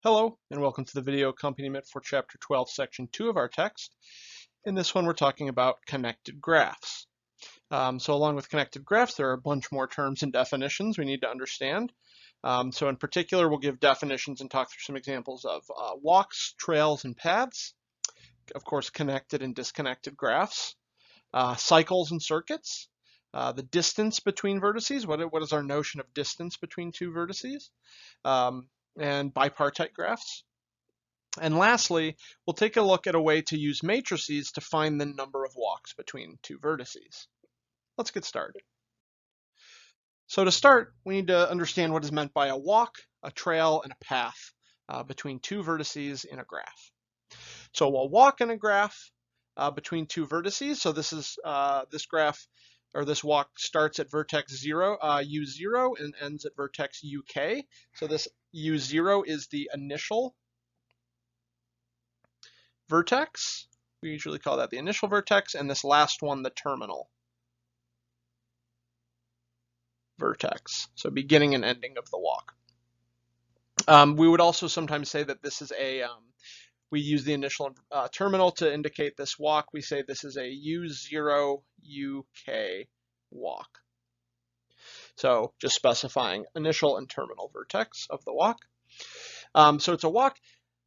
Hello, and welcome to the video accompaniment for Chapter 12, Section 2 of our text. In this one, we're talking about connected graphs. So along with connected graphs, there are a bunch more terms and definitions we need to understand. So in particular, we'll give definitions and talk through some examples of walks, trails, and paths. Of course, connected and disconnected graphs. Cycles and circuits. The distance between vertices. What is our notion of distance between two vertices? And bipartite graphs. And lastly, we'll take a look at a way to use matrices to find the number of walks between two vertices. Let's get started. So to start, we need to understand what is meant by a walk, a trail, and a path between two vertices in a graph. So a walk in a graph between two vertices. So this is this graph, or this walk starts at vertex 0, U0, and ends at vertex UK. So this U0 is the initial vertex. We usually call that the initial vertex, and this last one the terminal vertex. So beginning and ending of the walk. We would also sometimes say that this is a, we use the initial terminal to indicate this walk. We say this is a U0 UK walk. So just specifying initial and terminal vertex of the walk. So it's a walk.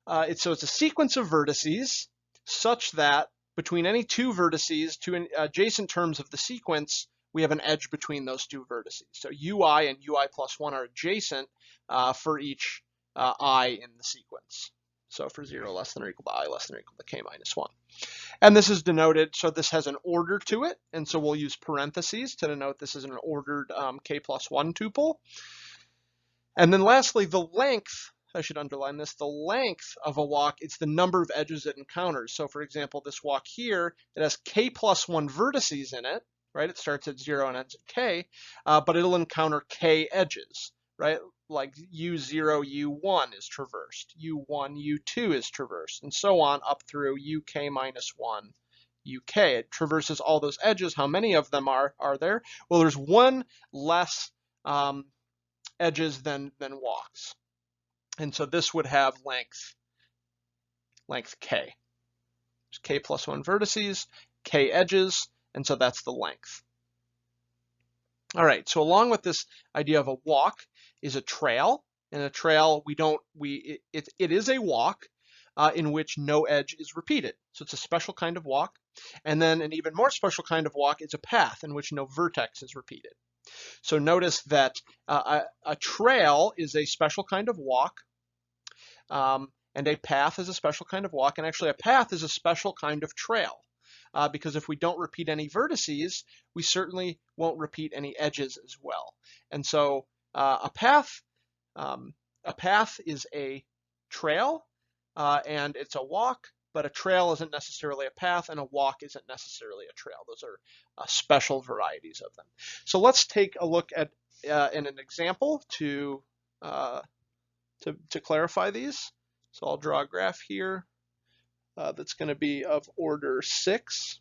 So it's a sequence of vertices such that between any two vertices, two adjacent terms of the sequence, we have an edge between those two vertices. So ui and ui plus 1 are adjacent for each I in the sequence. So for 0 less than or equal to I less than or equal to k minus 1. And this is denoted, so this has an order to it, and so we'll use parentheses to denote this is an ordered k plus 1 tuple. And then lastly, the length, I should underline this, the length of a walk, it's the number of edges it encounters. So for example, this walk here, it has k plus 1 vertices in it, right? It starts at 0 and ends at k, but it'll encounter k edges, right? Like U0, U1 is traversed, U1, U2 is traversed, and so on up through UK minus 1, UK. It traverses all those edges. How many of them are there? Well, there's one less edges than walks. And so this would have length k. There's k plus 1 vertices, k edges, and so that's the length. All right, so along with this idea of a walk is a trail. And a trail, it is a walk in which no edge is repeated. So it's a special kind of walk. And then an even more special kind of walk is a path in which no vertex is repeated. So notice that a trail is a special kind of walk, and a path is a special kind of walk, and actually a path is a special kind of trail, because if we don't repeat any vertices, we certainly won't repeat any edges as well. And so a path is a trail, and it's a walk, but a trail isn't necessarily a path, and a walk isn't necessarily a trail. Those are special varieties of them. So let's take a look at in an example to clarify these. So I'll draw a graph here that's going to be of order 6.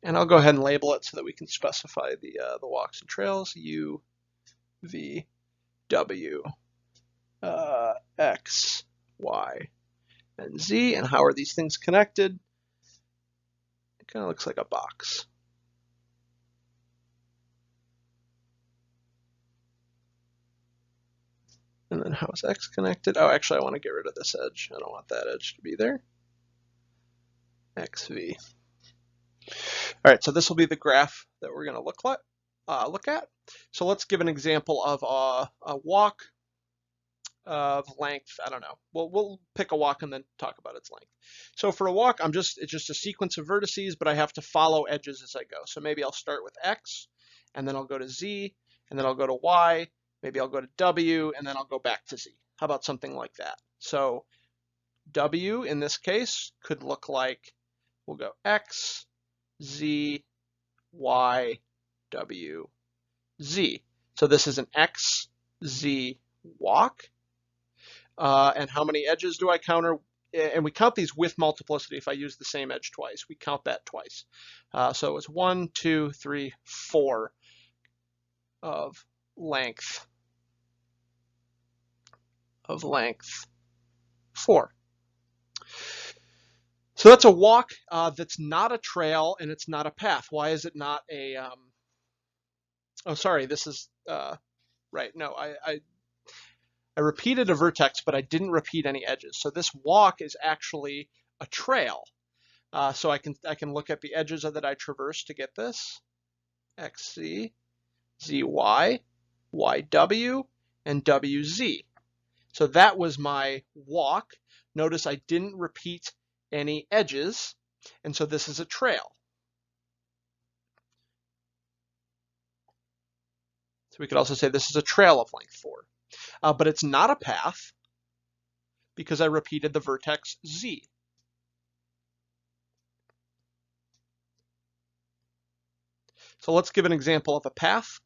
And I'll go ahead and label it so that we can specify the walks and trails, U, V, W, X, Y, and Z. And how are these things connected? It kind of looks like a box. And then how is X connected? Oh, actually, I want to get rid of this edge. I don't want that edge to be there. XV. All right, so this will be the graph that we're going to look at. So let's give an example of a walk of length. I don't know. We'll pick a walk and then talk about its length. So for a walk, it's just a sequence of vertices, but I have to follow edges as I go. So maybe I'll start with X, and then I'll go to Z, and then I'll go to Y. Maybe I'll go to W, and then I'll go back to Z. How about something like that? So W in this case could look like, we'll go X, Z, Y, W, Z. So this is an X, Z walk. And how many edges do I counter? And we count these with multiplicity. If I use the same edge twice, we count that twice. So it's 1, 2, 3, 4 of length of length 4. So that's a walk that's not a trail and it's not a path. Why is it not a, oh, sorry, this is, right, no, I repeated a vertex, but I didn't repeat any edges. So this walk is actually a trail. So I can look at the edges that I traversed to get this. XZ, ZY, YW, and WZ. So that was my walk. Notice I didn't repeat any edges, and so this is a trail. So we could also say this is a trail of length 4. But it's not a path because I repeated the vertex Z. So let's give an example of a path.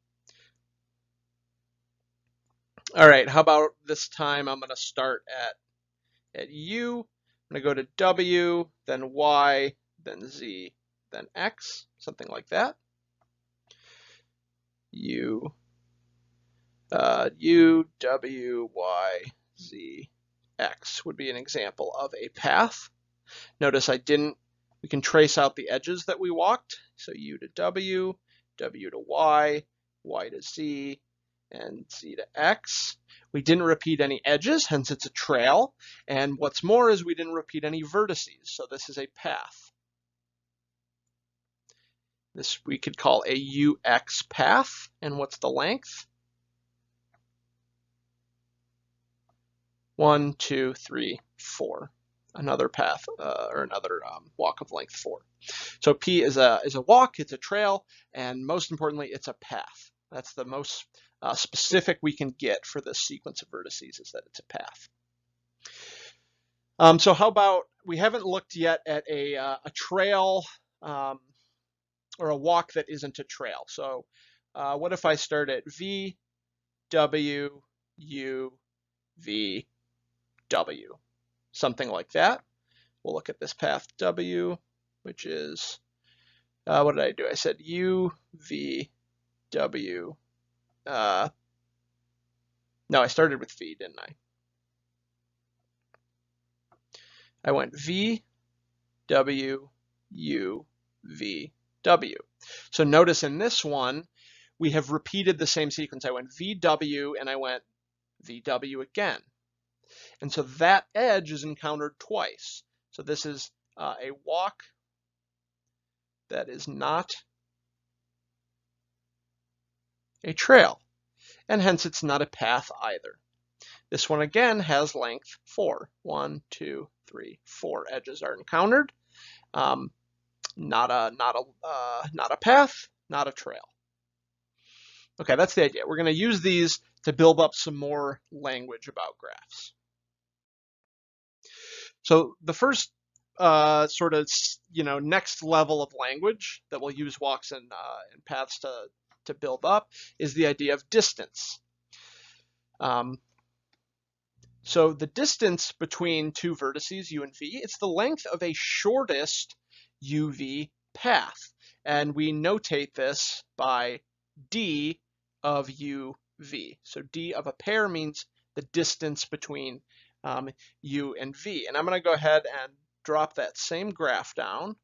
All right, how about this time I'm going to start at U. I'm going to go to W, then Y, then Z, then X, something like that. U, W, Y, Z, X would be an example of a path. Notice we can trace out the edges that we walked. So U to W, W to Y, Y to Z, and Z to X. We didn't repeat any edges, hence it's a trail. And what's more is we didn't repeat any vertices, so this is a path. This we could call a UX path. And what's the length? 1, 2, 3, 4. Another path or another walk of length 4. So P is a walk, it's a trail, and most importantly, it's a path. That's the most specific we can get for this sequence of vertices, is that it's a path. So how about, we haven't looked yet at a trail or a walk that isn't a trail. So what if I start at V, W, U, V, W, something like that. We'll look at this path W, which is, what did I do? I said U, V, W. No, I started with V, didn't I? I went V, W, U, V, W. So notice in this one, we have repeated the same sequence. I went VW and I went VW again. And so that edge is encountered twice. So this is a walk that is not a trail, and hence it's not a path either. This one again has length 4. 1, 2, 3, 4 edges are encountered. Not a path, not a trail. Okay, that's the idea. We're going to use these to build up some more language about graphs. So the first sort of next level of language that we'll use walks and paths to build up is the idea of distance. So the distance between two vertices, U and V, it's the length of a shortest UV path. And we notate this by D of UV. So D of a pair means the distance between U and V. And I'm going to go ahead and drop that same graph down,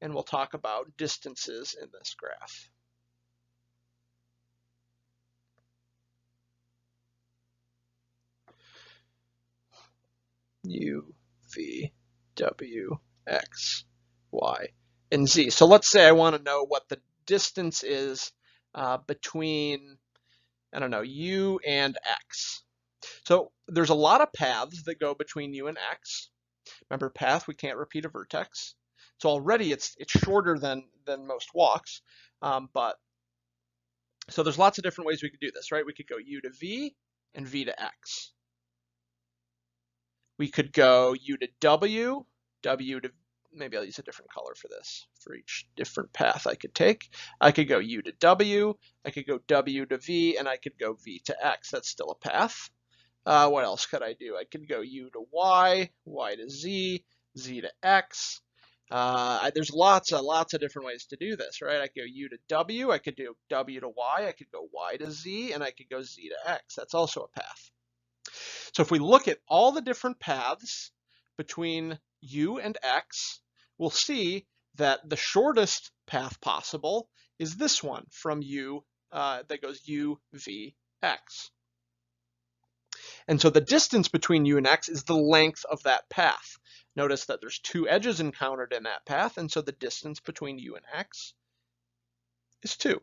and we'll talk about distances in this graph. U, V, W, X, Y, and Z. So let's say I want to know what the distance is between, I don't know, U and X. So there's a lot of paths that go between U and X. Remember, path, we can't repeat a vertex. So already it's shorter than most walks. So there's lots of different ways we could do this, right? We could go U to V and V to X. We could go U to W, W to, maybe I'll use a different color for this, for each different path I could take. I could go U to W, I could go W to V, and I could go V to X. That's still a path. What else could I do? I could go U to Y, Y to Z, Z to X. There's lots of different ways to do this, right? I could go U to W, I could do W to Y, I could go Y to Z, and I could go Z to X. That's also a path. So if we look at all the different paths between U and X, we'll see that the shortest path possible is this one from U that goes U, V, X. And so the distance between U and X is the length of that path. Notice that there's two edges encountered in that path, and so the distance between U and X is 2.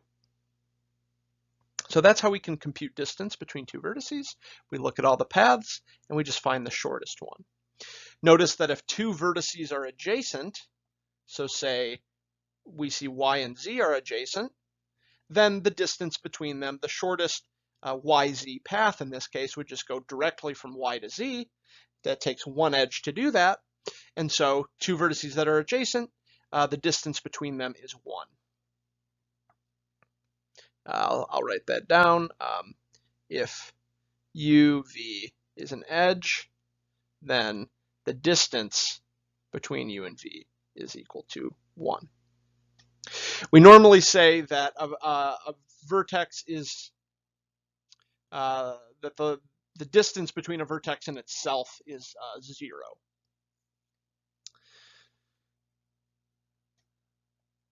So that's how we can compute distance between two vertices. We look at all the paths, and we just find the shortest one. Notice that if two vertices are adjacent, so say we see Y and Z are adjacent, then the distance between them, the shortest YZ path in this case, would just go directly from Y to Z. That takes one edge to do that. And so two vertices that are adjacent, the distance between them is 1. I'll write that down. If UV is an edge, then the distance between U and V is equal to 1. We normally say that a vertex is that the distance between a vertex and itself is 0.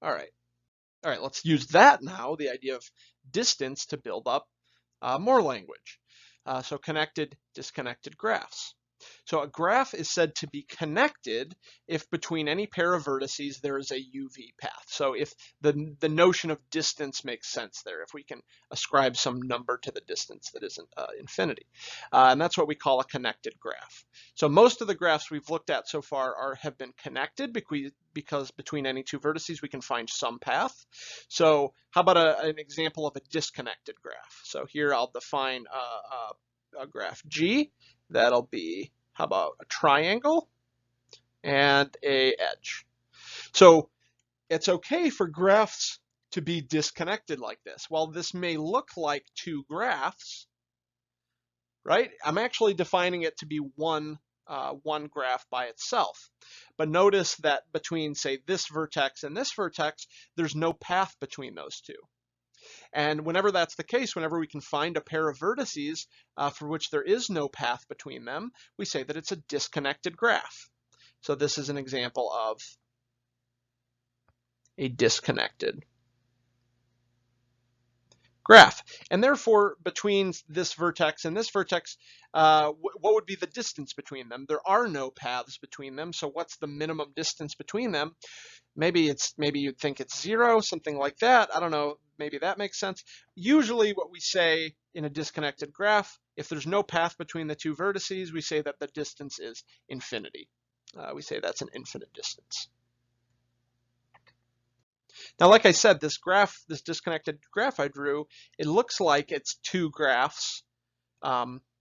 All right, let's use that now, the idea of distance, to build up more language. So connected, disconnected graphs. So a graph is said to be connected if between any pair of vertices there is a UV path. So if the notion of distance makes sense there, if we can ascribe some number to the distance that isn't infinity. And that's what we call a connected graph. So most of the graphs we've looked at so far have been connected because between any two vertices we can find some path. So how about an example of a disconnected graph? So here I'll define a graph G. That'll be, how about a triangle and a edge. So it's okay for graphs to be disconnected like this. While this may look like two graphs, right? I'm actually defining it to be one graph by itself. But notice that between, say, this vertex and this vertex, there's no path between those two. And whenever that's the case, whenever we can find a pair of vertices for which there is no path between them, we say that it's a disconnected graph. So this is an example of a disconnected graph. And therefore, between this vertex and this vertex, what would be the distance between them? There are no paths between them, so what's the minimum distance between them? Maybe you'd think it's 0, something like that. I don't know, maybe that makes sense. Usually what we say in a disconnected graph, if there's no path between the two vertices, we say that the distance is infinity. We say that's an infinite distance. Now, like I said, this disconnected graph I drew, it looks like it's two graphs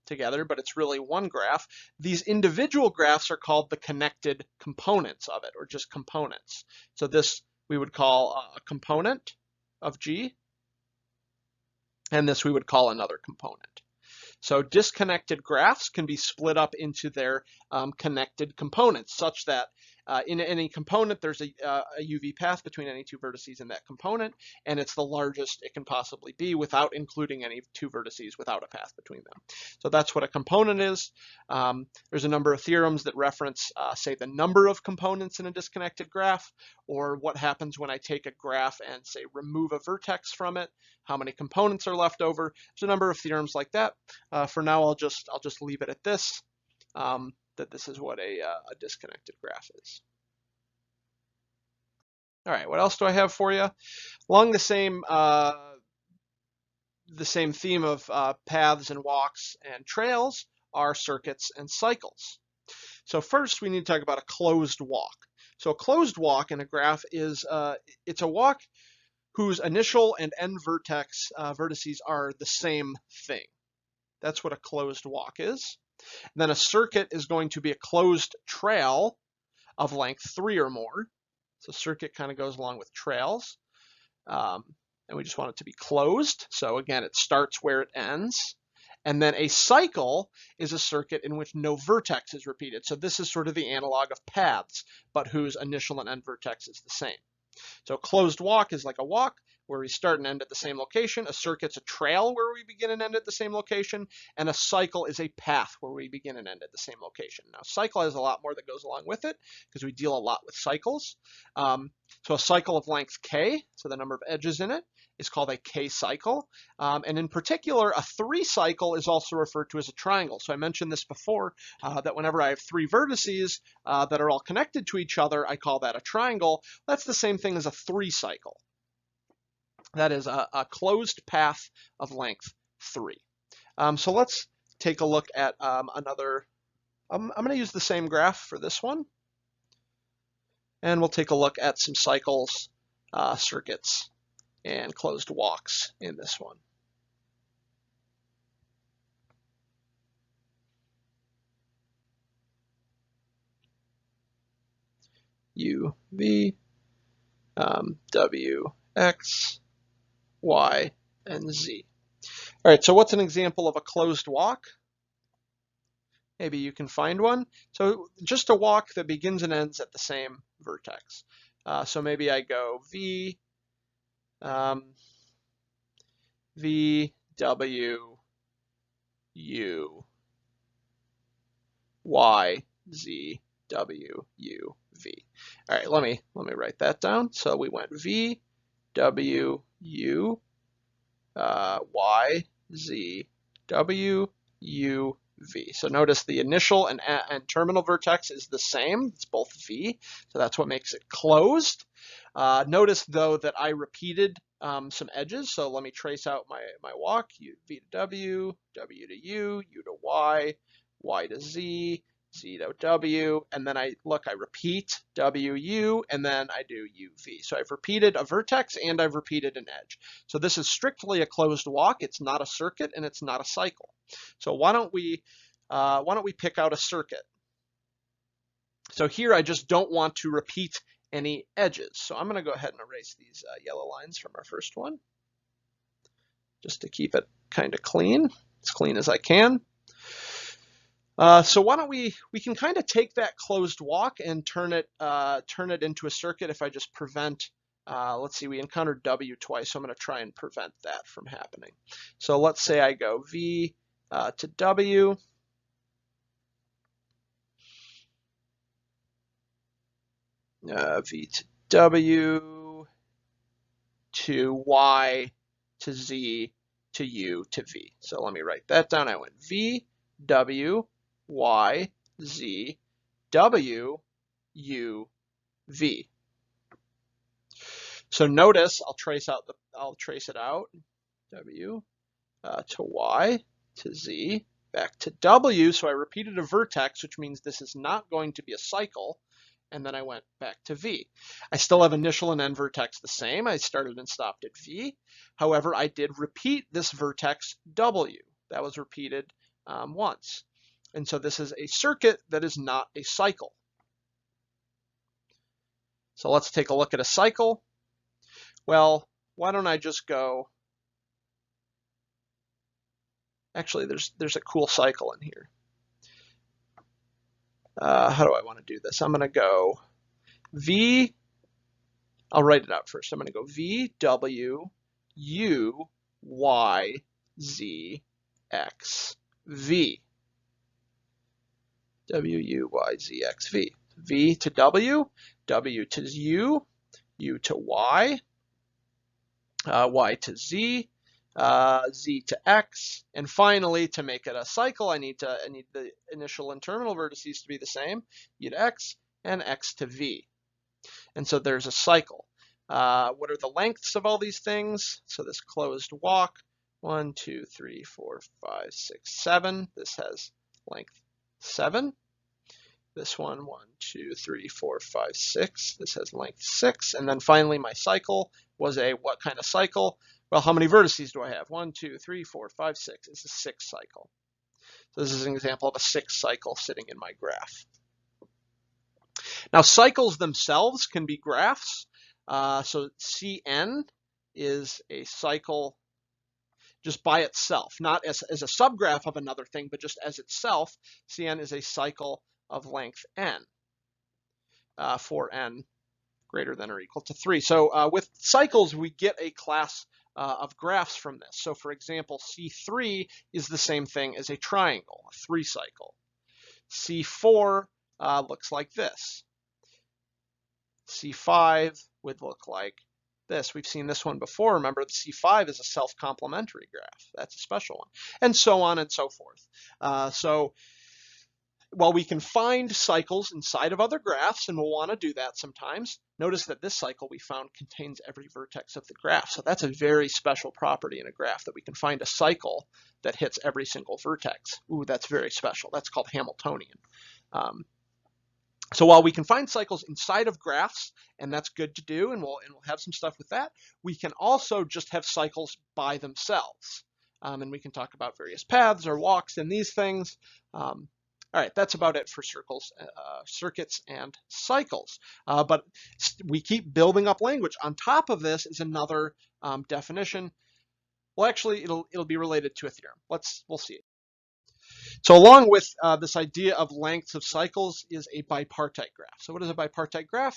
together, but it's really one graph. These individual graphs are called the connected components of it, or just components. So this we would call a component of G, and this we would call another component. So disconnected graphs can be split up into their connected components, such that in any component there's a UV path between any two vertices in that component, and it's the largest it can possibly be without including any two vertices without a path between them. So that's what a component is. There's a number of theorems that reference, say, the number of components in a disconnected graph, or what happens when I take a graph and, say, remove a vertex from it, how many components are left over. There's a number of theorems like that. For now, I'll just leave it at this, that this is what a disconnected graph is. All right, what else do I have for you? Along the same theme of paths and walks and trails are circuits and cycles. So first, we need to talk about a closed walk. So a closed walk in a graph is it's a walk whose initial and end vertices are the same thing. That's what a closed walk is. Then a circuit is going to be a closed trail of length 3 or more. So circuit kind of goes along with trails. And we just want it to be closed. So again, it starts where it ends. And then a cycle is a circuit in which no vertex is repeated. So this is sort of the analog of paths, but whose initial and end vertex is the same. So a closed walk is like a walk where we start and end at the same location. A circuit's a trail where we begin and end at the same location. And a cycle is a path where we begin and end at the same location. Now, cycle has a lot more that goes along with it because we deal a lot with cycles. So a cycle of length k, so the number of edges in it, is called a k-cycle. And in particular, a 3-cycle is also referred to as a triangle. So I mentioned this before, that whenever I have 3 vertices that are all connected to each other, I call that a triangle. That's the same thing as a 3-cycle. That is a closed path of length 3. So let's take a look at another. I'm going to use the same graph for this one. And we'll take a look at some cycles, circuits, and closed walks in this one. U, V, W, X, Y, and Z. All right, so what's an example of a closed walk? Maybe you can find one. So just a walk that begins and ends at the same vertex. So maybe I go V, V, W, U, Y, Z, W, U, V. All right, let me write that down. So we went V, W, U, Y, Z, W, U, V. So notice the initial and terminal vertex is the same. It's both V, so that's what makes it closed. Notice though that I repeated some edges. So let me trace out my walk. V to W, W to U, U to Y, Y to Z, Z to W, and then I repeat W, U, and then I do U, V. So I've repeated a vertex and I've repeated an edge. So this is strictly a closed walk. It's not a circuit and it's not a cycle. So why don't we pick out a circuit? So here I just don't want to repeat any edges. So I'm going to go ahead and erase these yellow lines from our first one, just to keep it kind of clean, as clean as I can. So why don't we can kind of take that closed walk and turn it into a circuit if I just prevent, let's see, we encountered W twice, so I'm going to try and prevent that from happening. So let's say I go V to W, V to W, to Y, to Z, to U, to V. So let me write that down. I went V, W, Y, Z, W, U, V. So notice I'll trace it out. W to Y to Z back to W. So I repeated a vertex, which means this is not going to be a cycle. And then I went back to V. I still have initial and end vertex the same. I started and stopped at V. However, I did repeat this vertex W. That was repeated once. And so this is a circuit that is not a cycle. So let's take a look at a cycle. Well, why don't I just go, actually there's a cool cycle in here. How do I want to do this? I'm going to go V, I'll write it out first. I'm going to go V, W, U, Y, Z, X, V. W, U, Y, Z, X, V. V to W, W to U, U to Y, Y to Z, Z to X, and finally, to make it a cycle, I need the initial and terminal vertices to be the same, U to X and X to V. And so there's a cycle. What are the lengths of all these things? So this closed walk, 1, 2, 3, 4, 5, 6, 7. This has length 7. This one, 1, 2, 3, 4, 5, 6. This has length 6. And then finally, my cycle was a what kind of cycle? Well, how many vertices do I have? 1, 2, 3, 4, 5, 6. It's a 6 cycle. So this is an example of a 6 cycle sitting in my graph. Now, cycles themselves can be graphs. So Cn is a cycle. just by itself, not as a subgraph of another thing, but just as itself. Cn is a cycle of length n for n greater than or equal to 3. So with cycles, we get a class of graphs from this. So for example, C3 is the same thing as a triangle, a 3 cycle. C4 looks like this. C5 would look like this. We've seen this one before. Remember, the C5 is a self-complementary graph. That's a special one. And so on and so forth. So while we can find cycles inside of other graphs, and we'll want to do that sometimes, notice that this cycle we found contains every vertex of the graph. So that's a very special property in a graph, that we can find a cycle that hits every single vertex. Ooh, that's very special. That's called Hamiltonian. So while we can find cycles inside of graphs, and that's good to do, and we'll have some stuff with that, we can also just have cycles by themselves. And we can talk about various paths or walks in these things. All right, that's about it for circles, circuits, and cycles. But we keep building up language. On top of this is another definition. Well, actually, it'll be related to a theorem. We'll see it. So along with this idea of lengths of cycles is a bipartite graph. So what is a bipartite graph?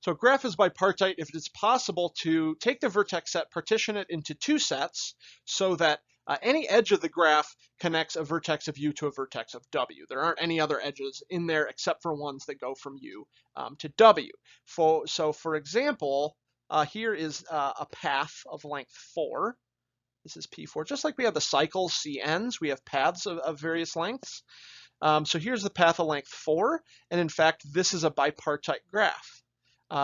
So a graph is bipartite if it's possible to take the vertex set, partition it into 2 sets, so that any edge of the graph connects a vertex of U to a vertex of W. There aren't any other edges in there except for ones that go from U to W. So for example, here is a path of length 4. This is P4. Just like we have the cycles, CNs, we have paths of various lengths. So here's the path of length 4. And in fact, this is a bipartite graph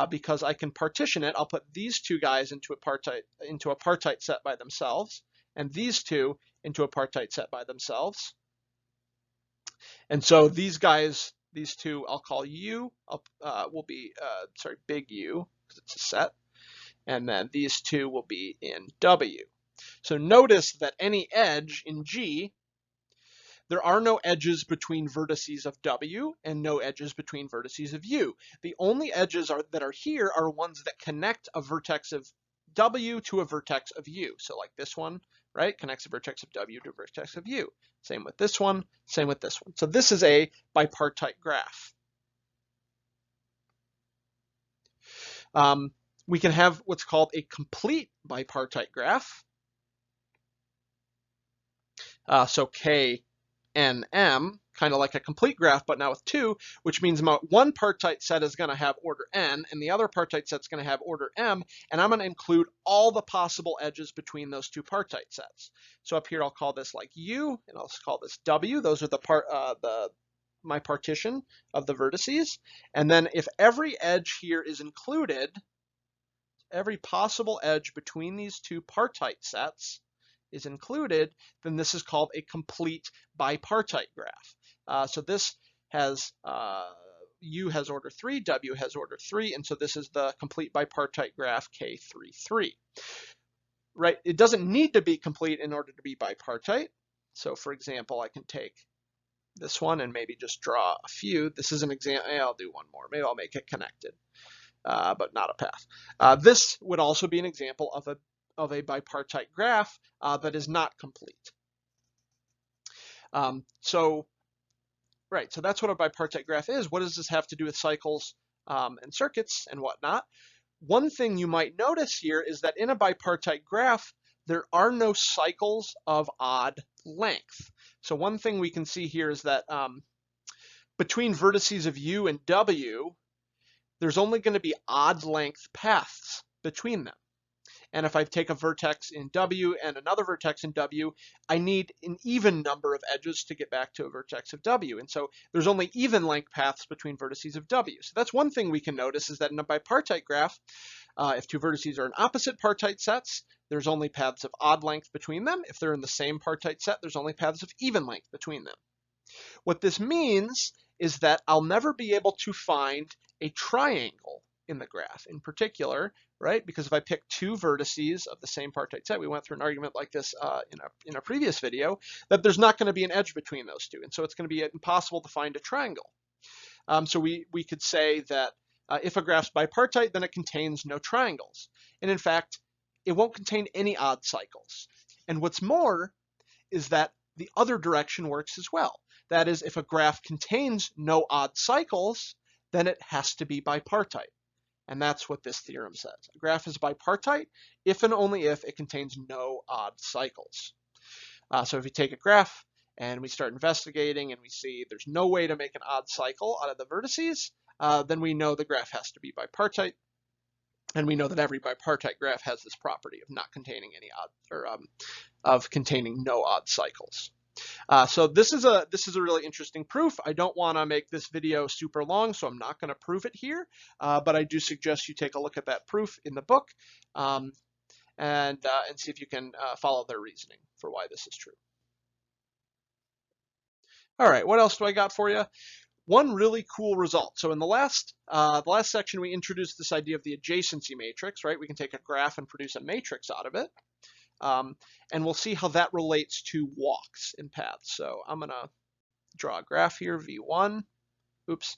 because I can partition it. I'll put these 2 guys into a partite set by themselves, and these 2 into a partite set by themselves. And so these guys, these 2, I'll call U, will be, big U, because it's a set. And then these 2 will be in W. So notice that any edge in G, there are no edges between vertices of W and no edges between vertices of U. The only edges that are here are ones that connect a vertex of W to a vertex of U. So like this one, right, connects a vertex of W to a vertex of U. Same with this one, same with this one. So this is a bipartite graph. We can have what's called a complete bipartite graph. So K, N, M, kind of like a complete graph, but now with 2, which means one partite set is going to have order N, and the other partite set is going to have order M, and I'm going to include all the possible edges between those 2 partite sets. So up here, I'll call this like U, and I'll call this W. Those are my partition of the vertices. And then if every edge here is included, every possible edge between these 2 partite sets is included, then this is called a complete bipartite graph. So this has U has order 3, W has order 3, and so this is the complete bipartite graph K33. Right? It doesn't need to be complete in order to be bipartite. So for example, I can take this one and maybe just draw a few. This is an example. I'll do one more. Maybe I'll make it connected, but not a path. This would also be an example of a bipartite graph that is not complete. So that's what a bipartite graph is. What does this have to do with cycles and circuits and whatnot? One thing you might notice here is that in a bipartite graph, there are no cycles of odd length. So one thing we can see here is that between vertices of U and W, there's only going to be odd length paths between them. And if I take a vertex in W and another vertex in W, I need an even number of edges to get back to a vertex of W. And so there's only even length paths between vertices of W. So that's one thing we can notice, is that in a bipartite graph, if 2 vertices are in opposite partite sets, there's only paths of odd length between them. If they're in the same partite set, there's only paths of even length between them. What this means is that I'll never be able to find a triangle in the graph in particular, right? Because if I pick 2 vertices of the same partite set, we went through an argument like this in a previous video, that there's not going to be an edge between those 2. And so it's going to be impossible to find a triangle. So we could say that if a graph's bipartite, then it contains no triangles. And in fact, it won't contain any odd cycles. And what's more is that the other direction works as well. That is, if a graph contains no odd cycles, then it has to be bipartite. And that's what this theorem says. A graph is bipartite if and only if it contains no odd cycles. So if you take a graph and we start investigating and we see there's no way to make an odd cycle out of the vertices, then we know the graph has to be bipartite. And we know that every bipartite graph has this property of not containing any odd, or of containing no odd cycles. So this is a really interesting proof. I don't want to make this video super long, so I'm not going to prove it here, but I do suggest you take a look at that proof in the book and see if you can follow their reasoning for why this is true. All right, what else do I got for you? One really cool result. So in the last section, we introduced this idea of the adjacency matrix, right? We can take a graph and produce a matrix out of it. And we'll see how that relates to walks in paths. So I'm going to draw a graph here, V1. Oops.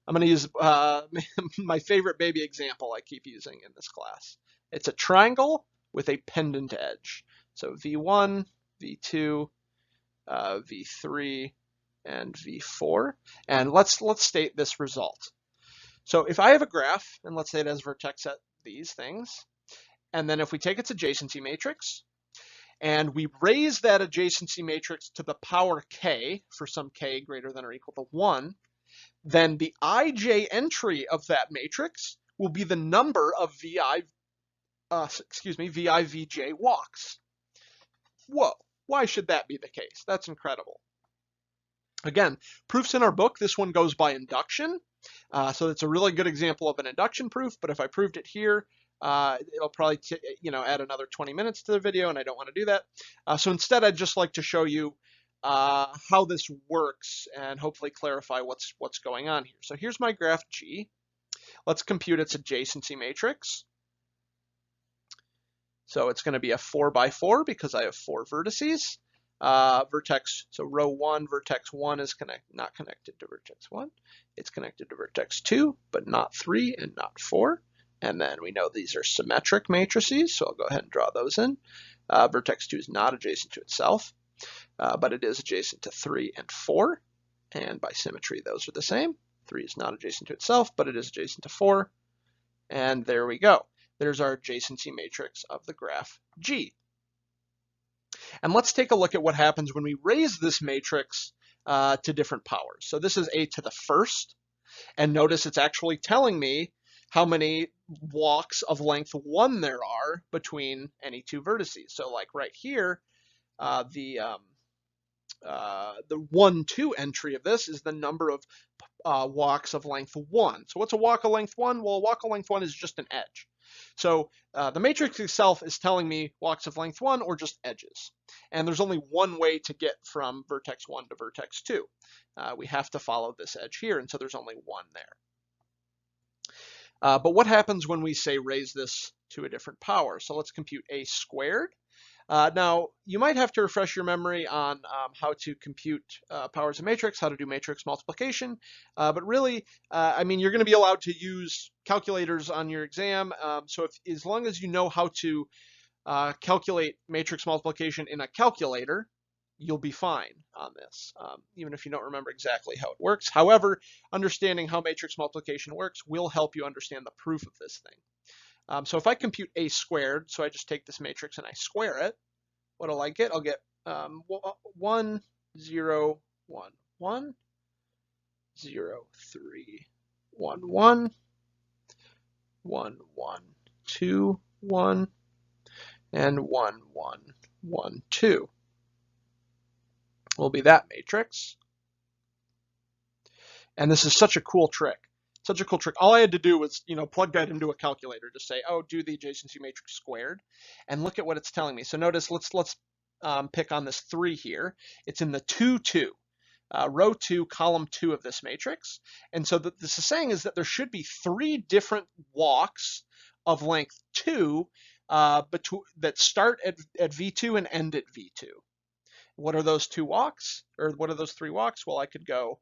I'm going to use my favorite baby example I keep using in this class. It's a triangle with a pendant edge. So V1, V2, V3, and V4. And let's state this result. So if I have a graph, and let's say it has vertex at these things, and then if we take its adjacency matrix, and we raise that adjacency matrix to the power k for some k greater than or equal to 1, then the ij entry of that matrix will be the number of VIVJ walks. Whoa, why should that be the case? That's incredible. Again, proofs in our book, this one goes by induction. So it's a really good example of an induction proof, but if I proved it here, it'll probably add another 20 minutes to the video, and I don't want to do that. So instead, I'd just like to show you how this works and hopefully clarify what's going on here. So here's my graph G. Let's compute its adjacency matrix. So it's going to be a 4 by 4 because I have 4 vertices. So row 1, vertex 1 is not connected to vertex 1. It's connected to vertex 2, but not 3 and not 4. And then we know these are symmetric matrices, so I'll go ahead and draw those in. Vertex 2 is not adjacent to itself, but it is adjacent to 3 and 4. And by symmetry, those are the same. 3 is not adjacent to itself, but it is adjacent to 4. And there we go. There's our adjacency matrix of the graph G. And let's take a look at what happens when we raise this matrix to different powers. So this is a to the first, and notice it's actually telling me how many walks of length 1 there are between any two vertices. So like right here, the 1, 2 entry of this is the number of walks of length 1. So what's a walk of length 1? Well, a walk of length 1 is just an edge. So the matrix itself is telling me walks of length 1 or just edges. And there's only one way to get from vertex 1 to vertex 2. We have to follow this edge here, and so there's only 1 there. But what happens when we say raise this to a different power? So let's compute a squared. Now, you might have to refresh your memory on how to compute powers of matrix, how to do matrix multiplication. But really, I mean, you're going to be allowed to use calculators on your exam. So as long as you know how to calculate matrix multiplication in a calculator, you'll be fine on this, even if you don't remember exactly how it works. However, understanding how matrix multiplication works will help you understand the proof of this thing. So if I compute a squared, so I just take this matrix and I square it, what'll I get? I'll get 1, 0, 1, 1, 0, 3, 1, 1, 1, 1, 2, 1, and 1, 1, 1, 2. Will be that matrix. And this is such a cool trick. Such a cool trick. All I had to do was, plug that into a calculator to say, oh, do the adjacency matrix squared, and look at what it's telling me. So notice, let's pick on this 3 here. It's in the 2, 2, row 2, column 2 of this matrix. And so what this is saying is that there should be 3 different walks of length 2 that start at V2 and end at V2. What are those 2 walks, or what are those 3 walks? Well, I could go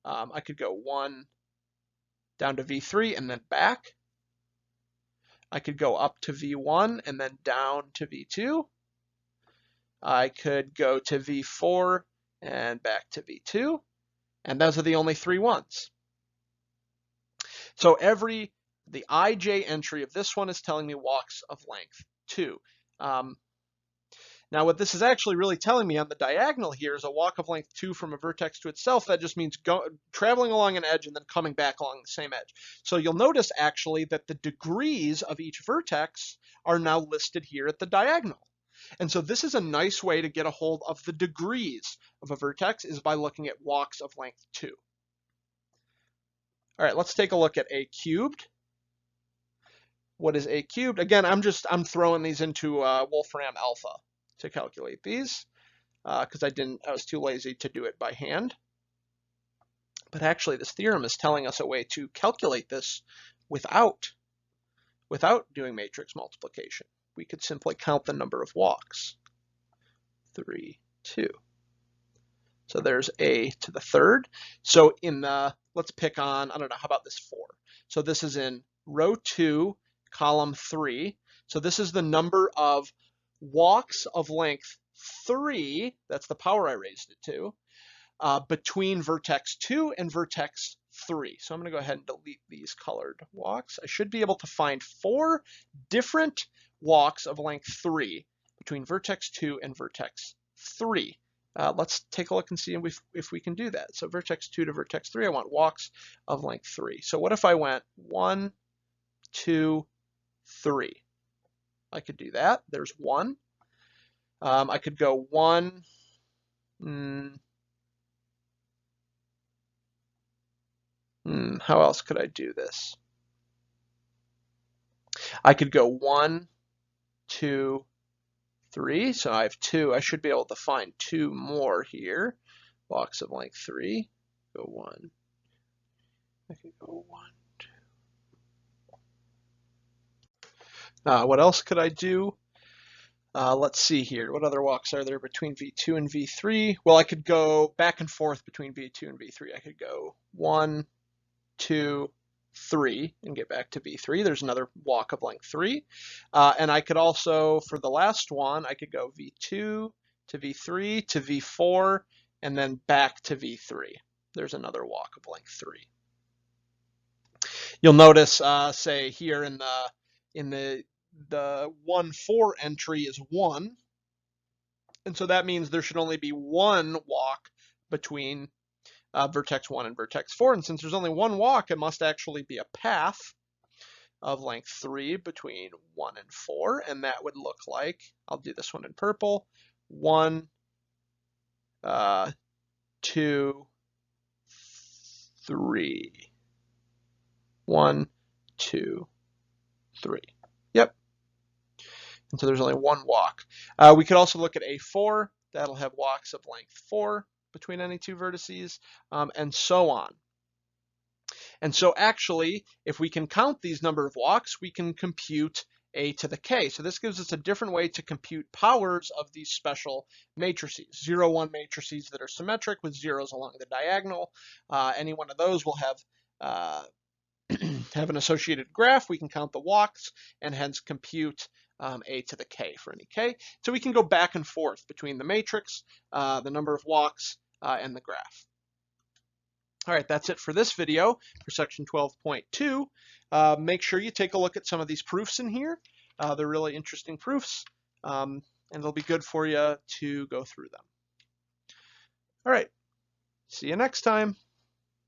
1 down to V3 and then back. I could go up to V1 and then down to V2. I could go to V4 and back to V2, and those are the only 3 ones. So the ij entry of this one is telling me walks of length 2. Now what this is actually really telling me on the diagonal here is a walk of length 2 from a vertex to itself. That just means traveling along an edge and then coming back along the same edge. So you'll notice actually that the degrees of each vertex are now listed here at the diagonal. And so this is a nice way to get a hold of the degrees of a vertex, is by looking at walks of length 2. All right, let's take a look at a cubed. What is a cubed? Again, I'm throwing these into Wolfram Alpha to calculate these, because I was too lazy to do it by hand. But actually, this theorem is telling us a way to calculate this without doing matrix multiplication. We could simply count the number of walks. 3, 2. So there's a to the third. So let's pick on, I don't know, how about this 4? So this is in row 2, column 3. So this is the number of walks of length 3, that's the power I raised it to, between vertex 2 and vertex 3. So I'm going to go ahead and delete these colored walks. I should be able to find 4 different walks of length 3 between vertex 2 and vertex 3. Let's take a look and see if we can do that. So vertex 2 to vertex 3, I want walks of length 3. So what if I went 1, 2, 3? I could do that. There's 1. I could go 1. How else could I do this? I could go 1, 2, 3. So I have 2. I should be able to find 2 more here. Walks of length 3. Go 1. I can go 1, 2. What else could I do? Let's see here. What other walks are there between V2 and V3? Well, I could go back and forth between V2 and V3. I could go 1, 2, 3 and get back to V3. There's another walk of length 3. And I could also, for the last one, I could go V2 to V3 to V4 and then back to V3. There's another walk of length 3. You'll notice, say here in the 1, 4 entry is 1. And so that means there should only be 1 walk between vertex 1 and vertex 4. And since there's only 1 walk, it must actually be a path of length 3 between 1 and 4. And that would look like, I'll do this one in purple, 1, 2, 3. 1, 2, 3. Yep. And so there's only 1 walk. We could also look at A4. That'll have walks of length 4 between any 2 vertices, and so on. And so actually, if we can count these number of walks, we can compute a to the k. So this gives us a different way to compute powers of these special matrices. 0, 1 matrices that are symmetric with zeros along the diagonal. Any one of those will have have an associated graph. We can count the walks and hence compute a to the k for any k. So we can go back and forth between the matrix, the number of walks, and the graph. All right, that's it for this video for section 12.2. Make sure you take a look at some of these proofs in here. They're really interesting proofs, and it'll be good for you to go through them. All right, see you next time.